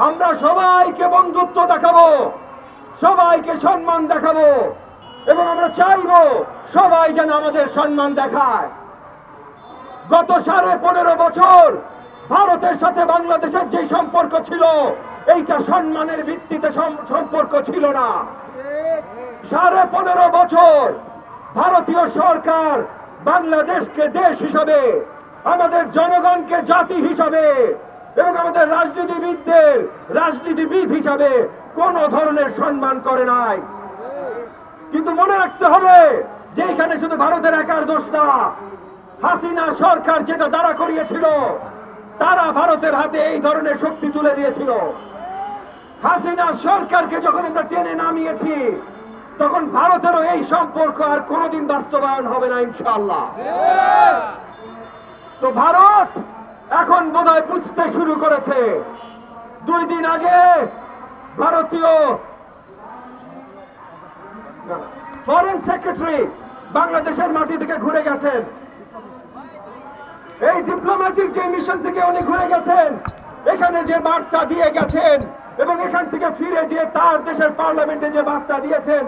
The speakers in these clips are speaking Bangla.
আমরা সবাইকে বন্ধুত্ব দেখাবো, সবাইকে সম্মান দেখাবো এবং আমরা চাইবো সবাই যেন আমাদের সম্মান দেখায়। গত 15.5 বছর ভারতের সাথে বাংলাদেশের যে সম্পর্ক ছিল, এইটা সম্মানের ভিত্তিতে সম্পর্ক ছিল না। 15.5 বছর ভারতীয় সরকার বাংলাদেশকে দেশ হিসাবে, আমাদের জনগণকে জাতি হিসাবে এবং আমাদের রাজনীতিবিদ হিসাবে কোন ধরনের সম্মান করে নাই। কিন্তু মনে রাখতে হবে যে এখানে শুধু ভারতের একার দোষ না। হাসিনা সরকার যেটা দাঁড়া করিয়েছিল, তারা ভারতের হাতে এই ধরনের শক্তি তুলে দিয়েছিল। হাসিনা সরকারকে যখন আমরা টেনে নামিয়েছি, তখন ভারতেরও এই সম্পর্ক আর কোনোদিন বাস্তবায়ন হবে না ইনশাআল্লাহ। তো ভারত এখন বোধহয় বুঝতে শুরু করেছে। 2 দিন আগে ভারতীয় ফরেন সেক্রেটারি বাংলাদেশের মাটি থেকে ঘুরে গেছেন। এই ডিপ্লোম্যাটিক যে মিশন থেকে উনি ঘুরে গেছেন, এখানে যে বার্তা দিয়ে গেছেন এবং এখান থেকে ফিরে যে তার দেশের পার্লামেন্টে যে বার্তা দিয়েছেন,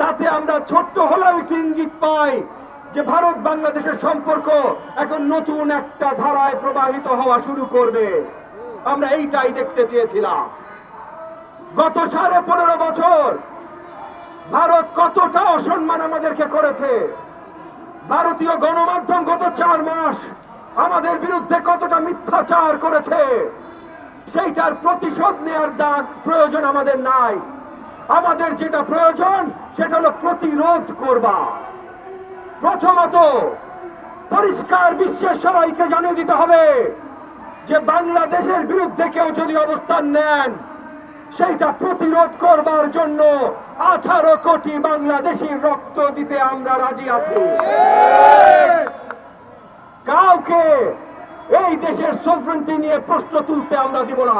তাতে আমরা ছোট্ট হলেও একটু ইঙ্গিত পাই যে ভারত বাংলাদেশের সম্পর্ক এখন নতুন একটা ধারায় প্রবাহিত হওয়া শুরু করবে। আমরা এইটাই দেখতে চেয়েছিলাম। গত 15.5 বছর ভারত কতটা অসম্মান আমাদেরকে করেছে। ভারতীয় গণমাধ্যম গত 4 মাস আমাদের বিরুদ্ধে কতটা মিথ্যাচার করেছে, সেইটার প্রতিশোধ নেওয়ার প্রয়োজন আমাদের নাই। আমাদের যেটা প্রয়োজন সেটা হলো প্রতিরোধ করবা। প্রথমত পরিষ্কার বিশ্বের সবাইকে জানিয়ে দিতে হবে যে বাংলাদেশের বিরুদ্ধে কেউ যদি অবস্থান নেন, সেইটা প্রতিরোধ করবার জন্য 18 কোটি বাংলাদেশীর রক্ত দিতে আমরা রাজি আছি। কাউকে এই দেশের সভরেন্টি নিয়ে প্রশ্ন তুলতে আমরা দিব না।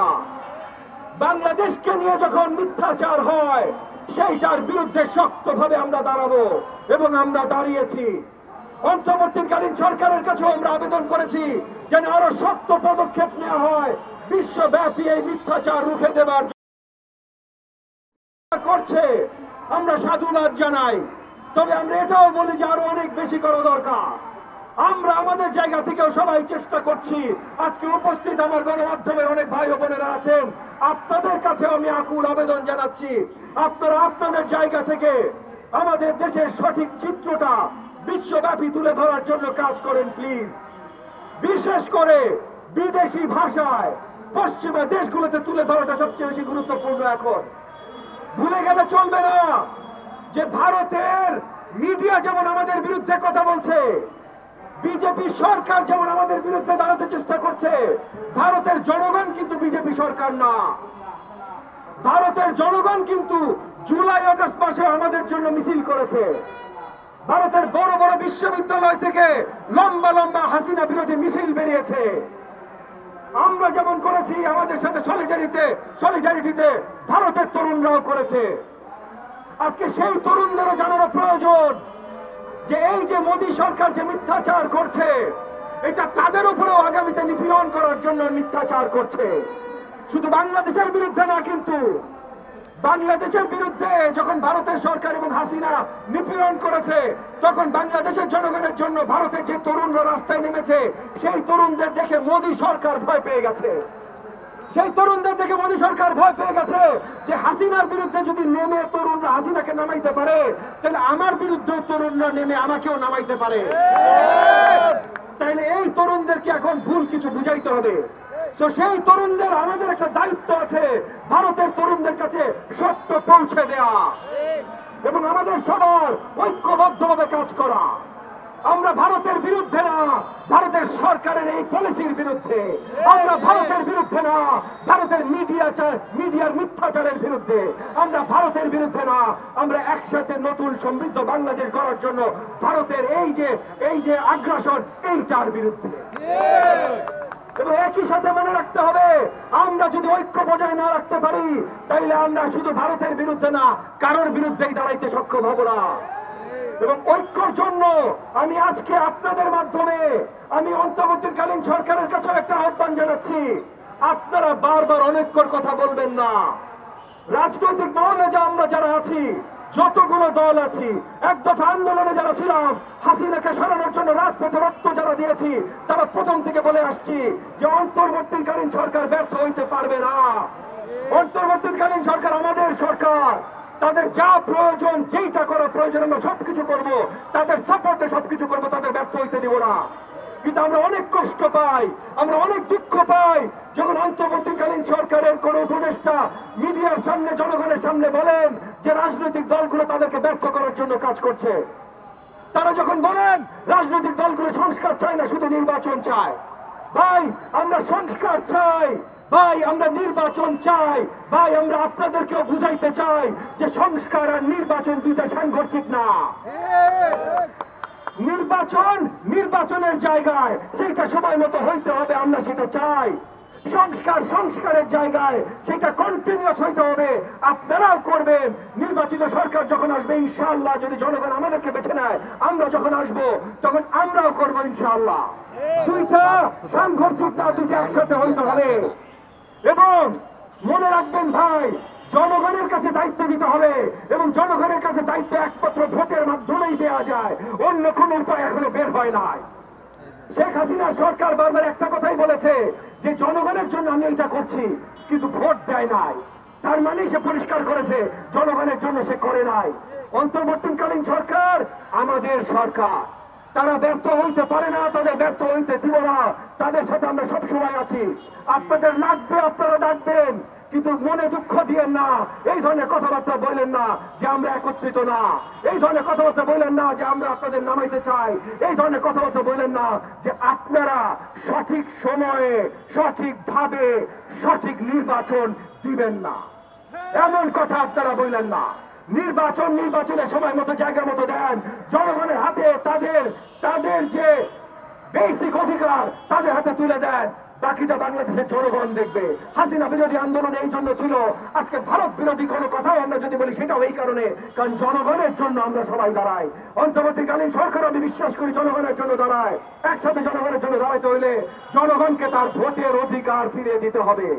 বাংলাদেশকে নিয়ে যখন মিথ্যাচার হয়, সেইটার বিরুদ্ধে শক্তভাবে আমরা দাঁড়াবো এবং আমরা দাঁড়িয়েছি। অন্তর্বর্তীকালীন সরকারের কাছে আমরা আবেদন করেছি যেন আরো শক্ত পদক্ষেপ নেওয়া হয় বিশ্বব্যাপী এই মিথ্যাচার রুখে দেবার করছে। আমরা সাধুবাদ জানাই, তবে আমরা এটাও বলি যে আরো অনেক বেশি করা দরকার। আমরা আমাদের জায়গা থেকেও সবাই চেষ্টা করছি। আজকে উপস্থিত আমার গণমাধ্যমের অনেক ভাই ও বোনেরা আছেন, আপনাদের কাছে আমি আকুল আবেদন জানাচ্ছি, আপনারা আপনাদের জায়গা থেকে আমাদের দেশের সঠিক চিত্রটা বিশ্বব্যাপী তুলে ধরার জন্য কাজ করেন প্লিজ। বিশেষ করে বিদেশি ভাষায় পশ্চিমা দেশগুলোতে তুলে ধরাটা সবচেয়ে বেশি গুরুত্বপূর্ণ। এখন ভুলে গেলে চলবে না যে ভারতের মিডিয়া যেমন আমাদের বিরুদ্ধে কথা বলছে, বিজেপি সরকার যেমন আমাদের বিরুদ্ধে দাঁড়াতে চেষ্টা করছে, ভারতের জনগণ কিন্তু বিজেপি সরকার না। ভারতের জনগণ কিন্তু জুলাই আগস্ট মাসে আমাদের জন্য মিছিল করেছে। ভারতের বড় বড় বিশ্ববিদ্যালয় থেকে লম্বা লম্বা হাসিনা বিরোধী মিছিল বেরিয়েছে। আমরা যেমন করেছি, আমাদের সাথে সলিডারিটিতে ভারতের তরুণরাও করেছে। আজকে সেই তরুণদেরও জানানো প্রয়োজন যে এই যে মোদী সরকার যে মিথ্যাচার করছে, এটা তাদের উপরেও আগামীতে নিপীড়ন করার জন্য মিথ্যাচার করছে। শুধু বাংলাদেশের বিরুদ্ধে না, কিন্তু বাংলাদেশের বিরুদ্ধে যখন ভারতের সরকার এবং হাসিনা নিপীড়ন করেছে, তখন বাংলাদেশের জনগণের জন্য ভারতের যে তরুণরা রাস্তায় নেমেছে, সেই তরুণদের দেখে মোদী সরকার ভয় পেয়ে গেছে। সেই তরুণদের দেখে মোদী সরকার ভয় পেয়ে গেছে যে হাসিনার বিরুদ্ধে যদি নেমে তরুণরা হাসিনাকে নামাইতে পারে, তাহলে আমার বিরুদ্ধে তরুণরা নেমে আমাকেও নামাইতে পারে। তাইলে এই তরুণদেরকে এখন ভুল কিছু বুঝাইতে হবে। তো সেই তরুণদের আমাদের একটা দায়িত্ব আছে, ভারতের তরুণদের কাছে সত্য পৌঁছে দেয়া এবং আমাদের সবার ঐক্যবদ্ধভাবে কাজ করা। আমরা ভারতের বিরুদ্ধে না, ভারতের সরকারের এই পলিসির বিরুদ্ধে। আমরা ভারতের বিরুদ্ধে না, ভারতের মিডিয়ার মিথ্যাচারের বিরুদ্ধে। আমরা ভারতের বিরুদ্ধে না, আমরা একসাথে নতুন সমৃদ্ধ বাংলাদেশ গড়ার জন্য ভারতের এই যে আগ্রাসন, এইটার বিরুদ্ধে। এবং একই সাথে মনে রাখতে হবে, আমরা যদি ঐক্য বজায় না রাখতে পারি, তাইলে আমরা শুধু ভারতের বিরুদ্ধে না, কারোর বিরুদ্ধেই দাঁড়াইতে সক্ষম হব না। এবং ঐক্যর জন্য আমি আজকে আপনাদের মাধ্যমে আমি অন্তর্বর্তীকালীন সরকারের কাছে একটা আহ্বান জানাচ্ছি। আপনারা বারবার অনেকক্ষণ কথা বলবেন না। রাজনৈতিক মহলে আমরা যারা আছি, যতগুলো দল আছি, এক দফা আন্দোলনে যারা ছিলাম, হাসিনাকে সরানোর জন্য রাজপথে রক্ত যারা দিয়েছি, তারা প্রথম থেকে বলে আসছি যে অন্তর্বর্তীকালীন সরকার ব্যর্থ হইতে পারবে না। অন্তর্বর্তীকালীন সরকার আমাদের সরকার, তাদের যা প্রয়োজন, যেইটা করা প্রয়োজন আমরা সবকিছু করব, তাদের সাপোর্টে সবকিছু করব, তাদের ব্যর্থ হইতে দিব না। কিন্তু আমরা অনেক কষ্ট পাই, আমরা অনেক দুঃখ পাই যখন অন্তর্বর্তীকালীন সরকারের কোন উপদেষ্টা মিডিয়ার সামনে, জনগণের সামনে বলেন যে রাজনৈতিক দলগুলো তাদেরকে ব্যর্থ করার জন্য কাজ করছে। তারা যখন বলেন রাজনৈতিক দলগুলো সংস্কার চায় না, শুধু নির্বাচন চায়। ভাই, আমরা সংস্কার চাই, ভাই আমরা নির্বাচন চাই, ভাই আমরা আপনাদেরকেও বুঝাইতে চাই যে সংস্কার আর নির্বাচন দুইটা সাংঘর্ষিক না। নির্বাচন নির্বাচনের জায়গায় সেটা সময় মতো হইতে হবে, আমরা সেটা চাই। সংস্কার সংস্কারের জায়গায় সেটা কন্টিনিউয়াস হইতে হবে, আপনারাও করবেন। নির্বাচিত সরকার যখন আসবে ইনশাআল্লাহ, যদি জনগণ আমাদেরকে বেছে নেয়, আমরা যখন আসব তখন আমরাও করবো ইনশাআল্লাহ। দুইটা সাংঘর্ষিক না, দুইটা একসাথে হইতে হবে। এবং মনে রাখবেন ভাই, জনগণের কাছে দায়িত্ব দিতে হবে, এবং জনগণের কাছে দায়িত্ব একমাত্র ভোটের মাধ্যমেই দেওয়া যায়, অন্য কোনো উপায় এখনো বের হয় নাই। শেখ হাসিনা সরকার বারবার একটা কথাই বলেছে যে জনগণের জন্য আমি এটা করছি, কিন্তু ভোট দেয় নাই। তার মানে সে পরিষ্কার করেছে জনগণের জন্য সে করে নাই। অন্তর্বর্তীকালীন সরকার আমাদের সরকার, তারা ব্যর্থ হইতে পারে না, তাদের ব্যর্থ হইতে দিব না। তাদের সাথে আমরা সবসময় আছি। আপনাদের লাগবে, আপনারা ডাকবেন, কিন্তু মনে দুঃখ দিয়েন না। এই ধরনের কথাবার্তা বললেন না যে আমরা একত্রিত না, এই ধরনের কথাবার্তা বললেন না যে আমরা আপনাদের নামাইতে চাই, এই ধরনের কথাবার্তা বললেন না যে আপনারা সঠিক সময়ে সঠিকভাবে সঠিক নির্বাচন দিবেন না, এমন কথা আপনারা বললেন না। নির্বাচনের সময় মতো জায়গা মতো দেন, জনগণের হাতে তাদের যে বেসিক অধিকার তাদের হাতে তুলে দেন। বাকিটা বাংলাদেশের জনগণ দেখবে। হাসিনা বিরোধী আন্দোলন এই জন্য ছিল, আজকে ভারত বিরোধী কোনো কথাও আমরা যদি বলি সেটাও এই কারণে, কারণ জনগণের জন্য আমরা সবাই দাঁড়াই। অন্তর্বর্তীকালীন সরকার আমি বিশ্বাস করি জনগণের জন্য দাঁড়ায়। একসাথে জনগণের জন্য দাঁড়াইতে হইলে জনগণকে তার ভোটের অধিকার ফিরিয়ে দিতে হবে।